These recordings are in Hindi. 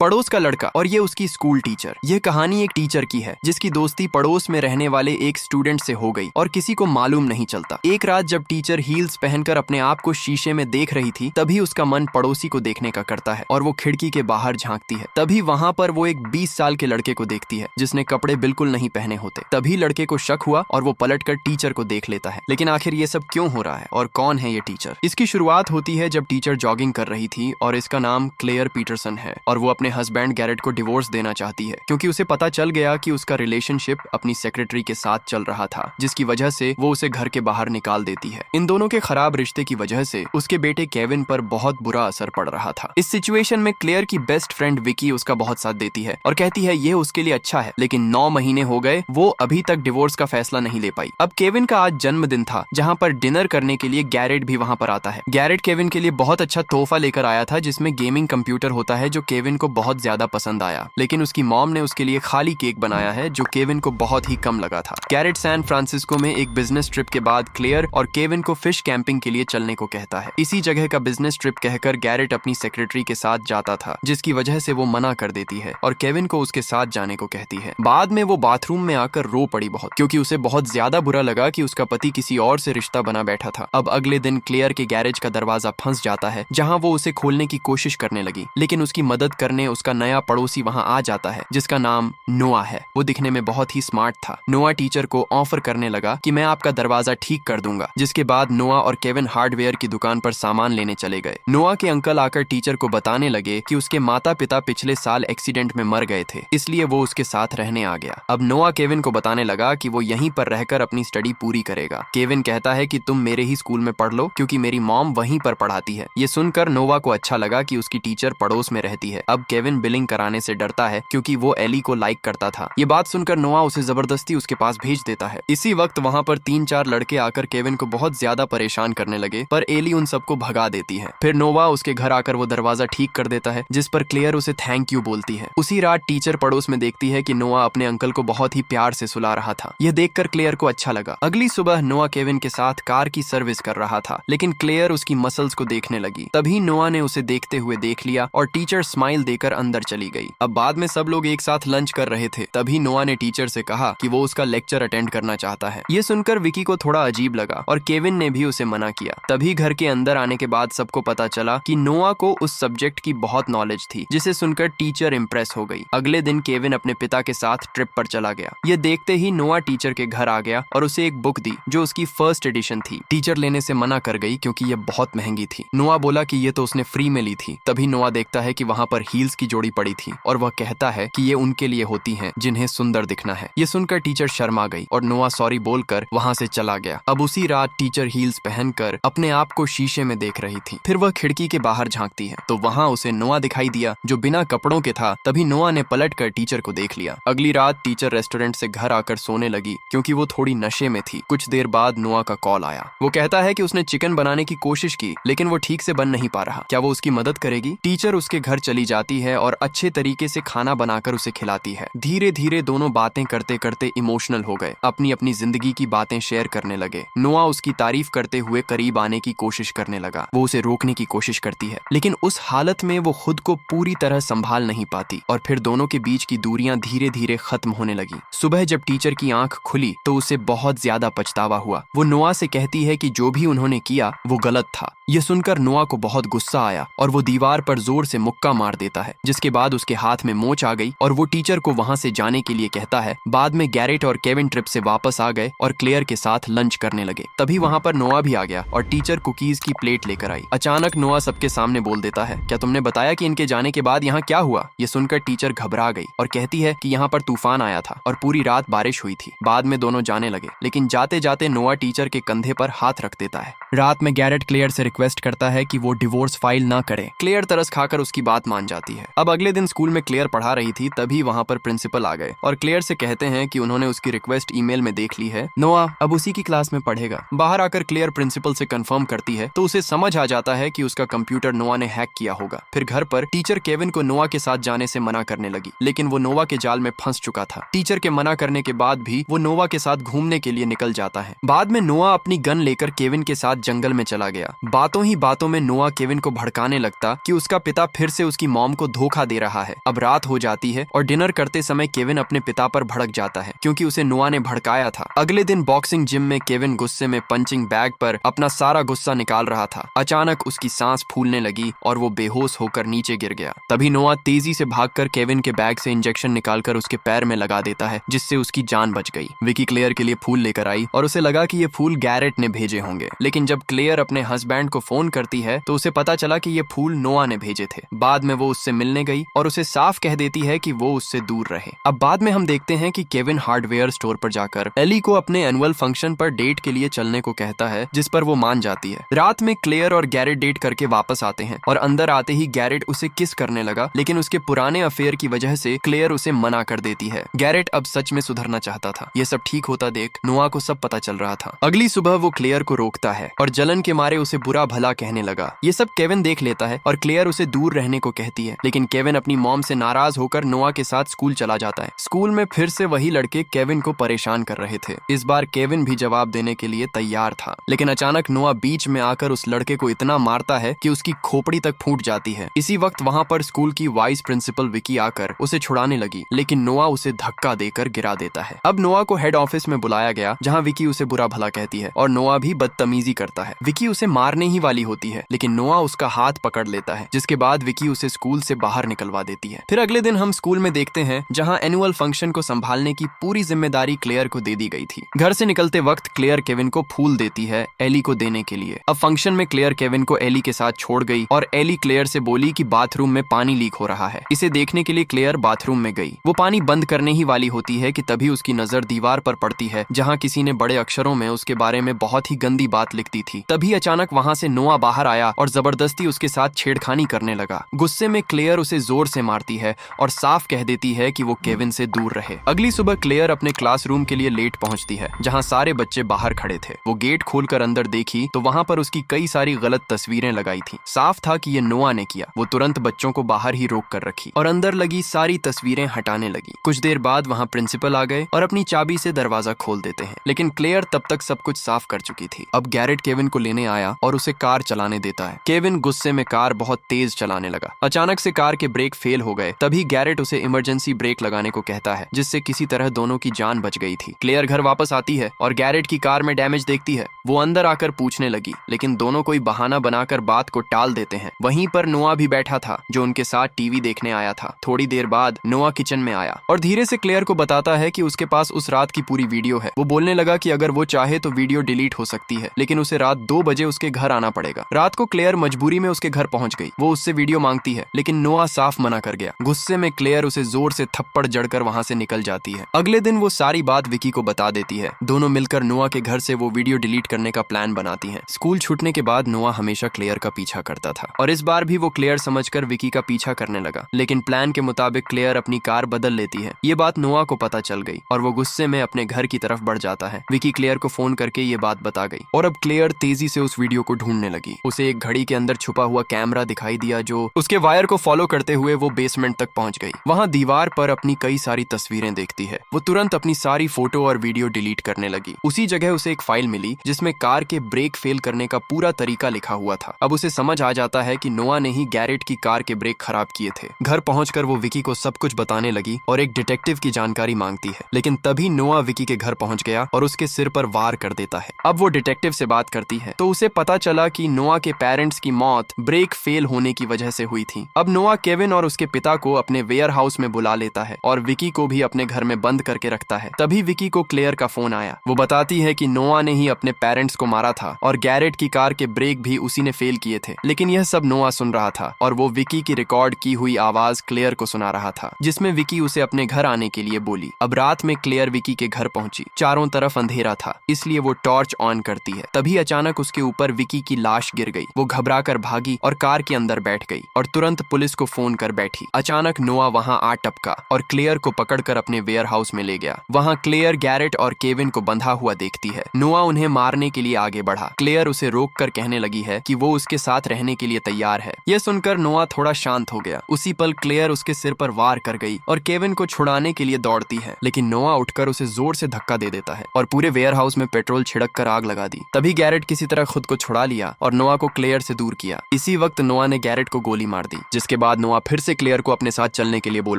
पड़ोस का लड़का और ये उसकी स्कूल टीचर। ये कहानी एक टीचर की है जिसकी दोस्ती पड़ोस में रहने वाले एक स्टूडेंट से हो गई और किसी को मालूम नहीं चलता। एक रात जब टीचर हील्स पहनकर अपने आप को शीशे में देख रही थी तभी उसका मन पड़ोसी को देखने का करता है और वो खिड़की के बाहर झांकती है। तभी वहां पर वो एक 20 साल के लड़के को देखती है जिसने कपड़े बिल्कुल नहीं पहने होते। तभी लड़के को शक हुआ और वो पलटकर टीचर को देख लेता है। लेकिन आखिर ये सब क्यों हो रहा है और कौन है ये टीचर? इसकी शुरुआत होती है जब टीचर जॉगिंग कर रही थी और इसका नाम क्लेयर पीटरसन है और वो अपने हस्बैंड गैरेट को डिवोर्स देना चाहती है क्योंकि उसे पता चल गया कि उसका रिलेशनशिप अपनी सेक्रेटरी के साथ चल रहा था, जिसकी वजह से वो उसे घर के बाहर निकाल देती है। इन दोनों के खराब रिश्ते की वजह से उसके बेटे केविन पर बहुत बुरा असर पड़ रहा था। इस सिचुएशन में क्लेयर की बेस्ट फ्रेंड विकी उसका बहुत साथ देती है और कहती है ये उसके लिए अच्छा है, लेकिन 9 महीने हो गए वो अभी तक डिवोर्स का फैसला नहीं ले पाई। अब केविन का आज जन्मदिन था जहाँ पर डिनर करने के लिए गैरेट भी वहाँ पर आता है। गैरेट केविन के लिए बहुत अच्छा तोहफा लेकर आया था जिसमें गेमिंग कंप्यूटर होता है जो केविन को बहुत ज्यादा पसंद आया, लेकिन उसकी मॉम ने उसके लिए खाली केक बनाया है जो केविन को बहुत ही कम लगा था। गैरेट सैन फ्रांसिस्को में एक बिजनेस ट्रिप के बाद क्लेयर और केविन को फिश कैंपिंग के लिए चलने को कहता है। इसी जगह का बिजनेस ट्रिप कहकर गैरेट अपनी सेक्रेटरी के साथ जाता था जिसकी वजह से वो मना कर देती है और केविन को उसके साथ जाने को कहती है। बाद में वो बाथरूम में आकर रो पड़ी बहुत, क्योंकि उसे बहुत ज्यादा बुरा लगा कि उसका पति किसी और से रिश्ता बना बैठा था। अब अगले दिन क्लेयर के गैरेज का दरवाजा फंस जाता है जहाँ वो उसे खोलने की कोशिश करने लगी, लेकिन उसकी मदद करने उसका नया पड़ोसी वहाँ आ जाता है जिसका नाम नोआ है। वो दिखने में बहुत ही स्मार्ट था। नोआ टीचर को ऑफर करने लगा कि मैं आपका दरवाजा ठीक कर दूंगा, जिसके बाद नोआ और केविन हार्डवेयर की दुकान पर सामान लेने चले गए। नोआ के अंकल आकर टीचर को बताने लगे कि उसके माता पिता पिछले साल एक्सीडेंट में मर गए थे, इसलिए वो उसके साथ रहने आ गया। अब नोआ केविन को बताने लगा कि वो यहीं पर रहकर अपनी स्टडी पूरी करेगा। केविन कहता है कि तुम मेरे ही स्कूल में पढ़ लो क्योंकि मेरी मॉम वहीं पर पढ़ाती है। ये सुनकर नोवा को अच्छा लगा कि उसकी टीचर पड़ोस में रहती है। अब केविन बिलिंग कराने से डरता है क्योंकि वो एली को लाइक करता था। ये बात सुनकर नोआ उसे जबरदस्ती उसके पास भेज देता है। इसी वक्त वहाँ पर 3-4 लड़के आकर केविन को बहुत ज्यादा परेशान करने लगे, पर एली उन सबको भगा देती है। फिर नोवा उसके घर आकर वो दरवाजा ठीक कर देता है, जिस पर क्लेयर उसे थैंक यू बोलती है। उसी रात टीचर पड़ोस में देखती है कि नोआ अपने अंकल को बहुत ही प्यार से सुला रहा था। यह देखकर क्लेयर को अच्छा लगा। अगली सुबह नोआ केविन के साथ कार की सर्विस कर रहा था, लेकिन क्लेयर उसकी मसल्स को देखने लगी। तभी नोआ ने उसे देखते हुए देख लिया और टीचर स्माइल देकर अंदर चली गई। अब बाद में सब लोग एक साथ लंच कर रहे थे, तभी नोआ ने टीचर से कहा कि वो उसका लेक्चर अटेंड करना चाहता है। ये सुनकर विकी को थोड़ा अजीब लगा और केविन ने भी उसे मना किया। तभी घर के अंदर आने के बाद सबको पता चला कि नोआ को उस सब्जेक्ट की बहुत नॉलेज थी, जिसे सुनकर टीचर इम्प्रेस हो गई। अगले दिन केविन अपने पिता के साथ ट्रिप पर चला गया। ये देखते ही नोआ टीचर के घर आ गया और उसे एक बुक दी जो उसकी फर्स्ट एडिशन थी। टीचर लेने से मना कर गई क्योंकि ये बहुत महंगी थी। नोआ बोला कि ये तो उसने फ्री में ली थी। तभी नोआ देखता है कि वहाँ पर हील्स की जोड़ी पड़ी थी और वह कहता है कि ये उनके लिए होती हैं जिन्हें सुंदर दिखना है। ये सुनकर टीचर शर्मा गई और नोआ सॉरी बोलकर वहाँ से चला गया। अब उसी रात टीचर हील्स पहनकर अपने आप को शीशे में देख रही थी। फिर वह खिड़की के बाहर झांकती है तो वहाँ उसे नोआ दिखाई दिया जो बिना कपड़ों के था। तभी नोआ ने पलट कर टीचर को देख लिया। अगली रात टीचर रेस्टोरेंट से घर आकर सोने लगी क्योंकि वो थोड़ी नशे में थी। कुछ देर बाद नोआ का कॉल आया। वो कहता है कि उसने चिकन बनाने की कोशिश की लेकिन वो ठीक से बन नहीं पा रहा। क्या वो उसकी मदद करेगी? टीचर उसके घर चली जाती है और अच्छे तरीके से खाना बनाकर उसे खिलाती है। धीरे धीरे दोनों बातें करते करते इमोशनल हो गए, अपनी अपनी जिंदगी की बातें शेयर करने लगे। नोआ उसकी तारीफ करते हुए करीब आने की कोशिश करने लगा। वो उसे रोकने की कोशिश करती है लेकिन उस हालत में वो खुद को पूरी तरह संभाल नहीं पाती और फिर दोनों के बीच की दूरियां धीरे धीरे खत्म होने लगी। सुबह जब टीचर की आंख खुली तो उसे बहुत ज्यादा पछतावा हुआ। वो नोआ से कहती है कि जो भी उन्होंने किया वो गलत था। ये सुनकर नोआ को बहुत गुस्सा आया और वो दीवार पर जोर से मुक्का मार देता है, जिसके बाद उसके हाथ में मोच आ गई और वो टीचर को वहां से जाने के लिए कहता है। बाद में गैरेट और केविन ट्रिप से वापस आ गए और क्लेयर के साथ लंच करने लगे। तभी वहां पर नोआ भी आ गया और टीचर कुकीज की प्लेट लेकर आई। अचानक नोआ सबके सामने बोल देता है, क्या तुमने बताया कि इनके जाने के बाद यहाँ क्या हुआ? ये सुनकर टीचर घबरा गई और कहती है कि यहाँ पर तूफान आया था और पूरी रात बारिश हुई थी। बाद में दोनों जाने लगे, लेकिन जाते जाते नोआ टीचर के कंधे पर हाथ रख देता है। रात में गैरेट क्लेयर से रिक्वेस्ट करता है कि वो डिवोर्स फाइल ना करे। क्लेयर तरस खाकर उसकी बात मान जाती है। अब अगले दिन स्कूल में क्लेयर पढ़ा रही थी, तभी वहाँ पर प्रिंसिपल आ गए और क्लेयर से कहते हैं कि उन्होंने उसकी रिक्वेस्ट ईमेल में देख ली है। नोआ अब उसी की क्लास में पढ़ेगा। बाहर आकर क्लेयर प्रिंसिपल से कंफर्म करती है तो उसे समझ आ जाता है कि उसका कंप्यूटर नोआ ने हैक किया होगा। फिर घर पर टीचर केविन को नोआ के साथ जाने से मना करने लगी, लेकिन वो नोआ के जाल में फंस चुका था। टीचर के मना करने के बाद भी वो नोआ के साथ घूमने के लिए निकल जाता है। बाद में नोआ अपनी गन लेकर केविन के साथ जंगल में चला गया। बातों ही बातों में नोआ केविन को भड़काने लगता कि उसका पिता फिर से उसकी मॉम को धोखा दे रहा है। अब रात हो जाती है और डिनर करते समय केविन अपने पिता पर भड़क जाता है क्योंकि उसे नोआ ने भड़काया था। अगले दिन बॉक्सिंग जिम में केविन गुस्से में पंचिंग बैग पर अपना सारा गुस्सा निकाल रहा था। अचानक उसकी सांस फूलने लगी और वो बेहोश होकर नीचे गिर गया। तभी नोआ तेजी से भागकर केविन के बैग से इंजेक्शन निकालकर उसके पैर में लगा देता है, जिससे उसकी जान बच गई। विकी क्लेयर के लिए फूल लेकर आई और उसे लगा कि ये फूल गैरेट ने भेजे होंगे, लेकिन जब क्लेयर अपने हस्बैंड को फोन करती है तो उसे पता चला कि ये फूल नोआ ने भेजे थे। बाद में वो उससे मिलने गई और उसे साफ कह देती है कि वो उससे दूर रहे। अब बाद में हम देखते हैं कि केविन हार्डवेयर स्टोर पर जाकर एली को अपने एनुअल फंक्शन पर डेट के लिए चलने को कहता है, जिस पर वो मान जाती है। रात में क्लेयर और गैरेट डेट करके वापस आते हैं और अंदर आते ही गैरेट उसे किस करने लगा, लेकिन उसके पुराने अफेयर की वजह से क्लेयर उसे मना कर देती है। गैरेट अब सच में सुधरना चाहता था। ये सब ठीक होता देख नोआ को सब पता चल रहा था। अगली सुबह वो क्लेयर को रोकता है और जलन के मारे उसे बुरा भला कहने लगा। ये सब केविन देख लेता है और क्लेयर उसे दूर रहने को कहती है, लेकिन केविन अपनी मॉम से नाराज होकर नोआ के साथ स्कूल चला जाता है। स्कूल में फिर से वही लड़के केविन को परेशान कर रहे थे। इस बार केविन भी जवाब देने के लिए तैयार था, लेकिन अचानक नोआ बीच में आकर उस लड़के को इतना मारता है कि उसकी खोपड़ी तक फूट जाती है। इसी वक्त वहाँ पर स्कूल की वाइस प्रिंसिपल विकी आकर उसे छुड़ाने लगी, लेकिन नोआ उसे धक्का देकर गिरा देता है। अब नोआ को हेड ऑफिस में बुलाया गया, जहाँ विकी उसे बुरा भला कहती है और नोआ भी बदतमीजी करता है। विकी उसे मारने ही वाली होती है, लेकिन नोआ उसका हाथ पकड़ लेता है, जिसके बाद विकी उसे स्कूल से बाहर निकलवा देती है। फिर अगले दिन हम स्कूल में देखते हैं, जहाँ एनुअल फंक्शन को संभालने की पूरी जिम्मेदारी क्लेयर को दे दी गई थी। घर से निकलते वक्त क्लेयर केविन को फूल देती है एली को देने के लिए। अब फंक्शन में क्लेयर केविन को एली के साथ छोड़ गई और एली क्लेयर से बोली कि बाथरूम में पानी लीक हो रहा है। इसे देखने के लिए क्लेयर बाथरूम में गई। वो पानी बंद करने ही वाली होती है कि तभी उसकी नजर दीवार पर पड़ती है, जहाँ किसी ने बड़े अक्षरों में उसके बारे में बहुत ही गंदी बात लिख दी थी। तभी अचानक वहाँ से नोआ बाहर आया और जबरदस्ती उसके साथ छेड़खानी करने लगा। गुस्से में क्लेयर उसे जोर से मारती है और साफ कह देती है कि वो केविन से दूर रहे। अगली सुबह क्लेयर अपने क्लासरूम के लिए लेट पहुंचती है, जहां सारे बच्चे बाहर खड़े थे। वो गेट खोलकर अंदर देखी तो वहां पर उसकी कई सारी गलत तस्वीरें लगाई थी। साफ था कि ये नोआ ने किया। वो तुरंत बच्चों को बाहर ही रोक कर रखी और अंदर लगी सारी तस्वीरें हटाने लगी। कुछ देर बाद वहां प्रिंसिपल आ गए और अपनी चाबी से दरवाजा खोल देते हैं, लेकिन क्लेयर तब तक सब कुछ साफ कर चुकी थी। अब गैरेट केविन को लेने आया और उसे कार चलाने देता है। केविन गुस्से में कार बहुत तेज चलाने लगा। अचानक से कार के ब्रेक फेल हो गए। तभी गैरेट उसे इमरजेंसी ब्रेक लगाने को कहता है, जिससे किसी तरह दोनों की जान बच गई थी। क्लेयर घर वापस आती है और गैरेट की कार में डैमेज देखती है। वो अंदर आकर पूछने लगी, लेकिन दोनों कोई बहाना बनाकर बात को टाल देते हैं। वहीं पर नोआ भी बैठा था, जो उनके साथ टीवी देखने आया था। थोड़ी देर बाद नोआ किचन में आया और धीरे से क्लेयर को बताता है कि उसके पास उस रात की पूरी वीडियो है। वो बोलने लगा कि अगर वो चाहे तो वीडियो डिलीट हो सकती है, लेकिन उसे रात 2 बजे उसके घर आना पड़ेगा। रात को क्लेयर मजबूरी में उसके घर पहुंच गई। वो उससे वीडियो मांगती है, लेकिन नोआ साफ मना कर गया। गुस्से में क्लेयर उसे जोर से थप्पड़ जड़कर वहां से निकल जाती है। अगले दिन वो सारी बात विकी को बता देती है। दोनों मिलकर नोआ के घर से वो वीडियो डिलीट करने का प्लान बनाती हैं। स्कूल छूटने के बाद नोआ हमेशा क्लेयर का पीछा करता था और इस बार भी वो क्लेयर समझकर विकी का पीछा करने लगा, लेकिन प्लान के मुताबिक क्लेयर अपनी कार बदल लेती है। ये बात नोआ को पता चल गई और वो गुस्से में अपने घर की तरफ बढ़ जाता है। विकी क्लेयर को फोन करके ये बात बता गई और अब क्लेयर तेजी से उस वीडियो को ढूंढने लगी। उसे एक घड़ी के अंदर छुपा हुआ कैमरा दिखाई दिया, जो उसके वायर को फॉलो करते हुए वो बेसमेंट तक पहुंच गई। वहां दीवार पर अपनी कई सारी तस्वीरें देखती है। वो तुरंत अपनी सारी फोटो और वीडियो डिलीट करने लगी। उसी जगह उसे एक फाइल मिली जिसमें कार के ब्रेक फेल करने का पूरा तरीका लिखा हुआ था। अब उसे समझ आ जाता है कि नोआ ने ही गैरेट की कार के ब्रेक खराब किए थे। घर पहुंचकर वो विकी को सब कुछ बताने लगी और एक डिटेक्टिव की जानकारी मांगती है, लेकिन तभी नोआ विकी के घर पहुंच गया और उसके सिर पर वार कर देता है। अब वो डिटेक्टिव से बात करती है तो उसे पता चला कि नोआ के पेरेंट्स की मौत ब्रेक फेल होने की वजह से हुई थी। अब नोआ केविन और उसके पिता को अपने वेयर हाउस में बुला लेता है और विकी को भी अपने घर में बंद करके रखता है। तभी विकी को क्लेयर का फोन आया। वो बताती है कि नोआ ने ही अपने पेरेंट्स को मारा था और गैरेट की कार के ब्रेक भी उसी ने फेल किए थे, लेकिन यह सब नोआ सुन रहा था और वो विकी की रिकॉर्ड की हुई आवाज क्लेयर को सुना रहा था, जिसमें विकी उसे अपने घर आने के लिए बोली। अब रात में क्लेयर विकी के घर पहुंची। चारों तरफ अंधेरा था, इसलिए वो टॉर्च ऑन करती है। तभी अचानक उसके ऊपर विकी की लाश गिर गई। वो घबराकर भागी और कार के अंदर बैठ गई और तुरंत पुलिस को फोन कर बैठी। अचानक नोआ वहां आ टपका और क्लेयर को पकड़कर अपने वेयर हाउस में ले गया। वहां क्लेयर गैरेट और केविन को बंधा हुआ देखती है। नोआ उन्हें मारने के लिए आगे बढ़ा। क्लेयर उसे रोक कर कहने लगी है कि वो उसके साथ रहने के लिए तैयार है। यह सुनकर नोआ थोड़ा शांत हो गया। उसी पल क्लेयर उसके सिर पर वार कर गई और केविन को छुड़ाने के लिए दौड़ती है, लेकिन नोआ उठकर उसे जोर से धक्का दे देता है और पूरे वेयर हाउस में पेट्रोल छिड़क कर आग लगा दी। तभी गैरेट किसी तरह खुद को छुड़ा लिया और नोआ को क्लेयर से दूर किया। इसी वक्त नोआ ने गैरेट को गोली मार दी, जिसके बाद नोआ फिर से क्लेयर को अपने साथ चलने के लिए बोल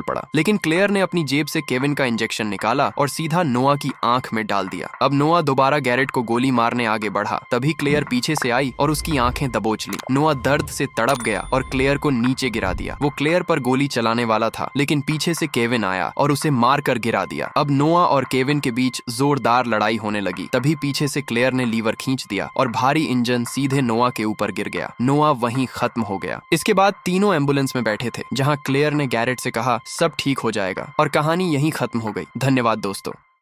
पड़ा, लेकिन क्लेयर ने अपनी जेब से केविन का इंजेक्शन निकाला और सीधा नोआ की आंख में डाल दिया। अब नोआ दोबारा गैरेट को गोली मारने आगे बढ़ा, तभी क्लेयर पीछे से आई और उसकी आंखें दबोच ली। नोआ दर्द से तड़प गया और क्लेयर को नीचे गिरा दिया। वो क्लेयर पर गोली चलाने वाला था, लेकिन पीछे से केविन आया और उसे मारकर गिरा दिया। अब नोआ और केविन के बीच जोरदार लड़ाई होने लगी। तभी पीछे से क्लेयर ने लीवर खींच दिया और भारी इंजन सीधे नोआ के ऊपर गिर गया। नोआ वहीं खत्म हो गया। इसके बाद तीनों एम्बुलेंस में बैठे थे, जहां क्लेयर ने गैरेट से कहा सब ठीक हो जाएगा, और कहानी यहीं खत्म हो गई। धन्यवाद दोस्तों।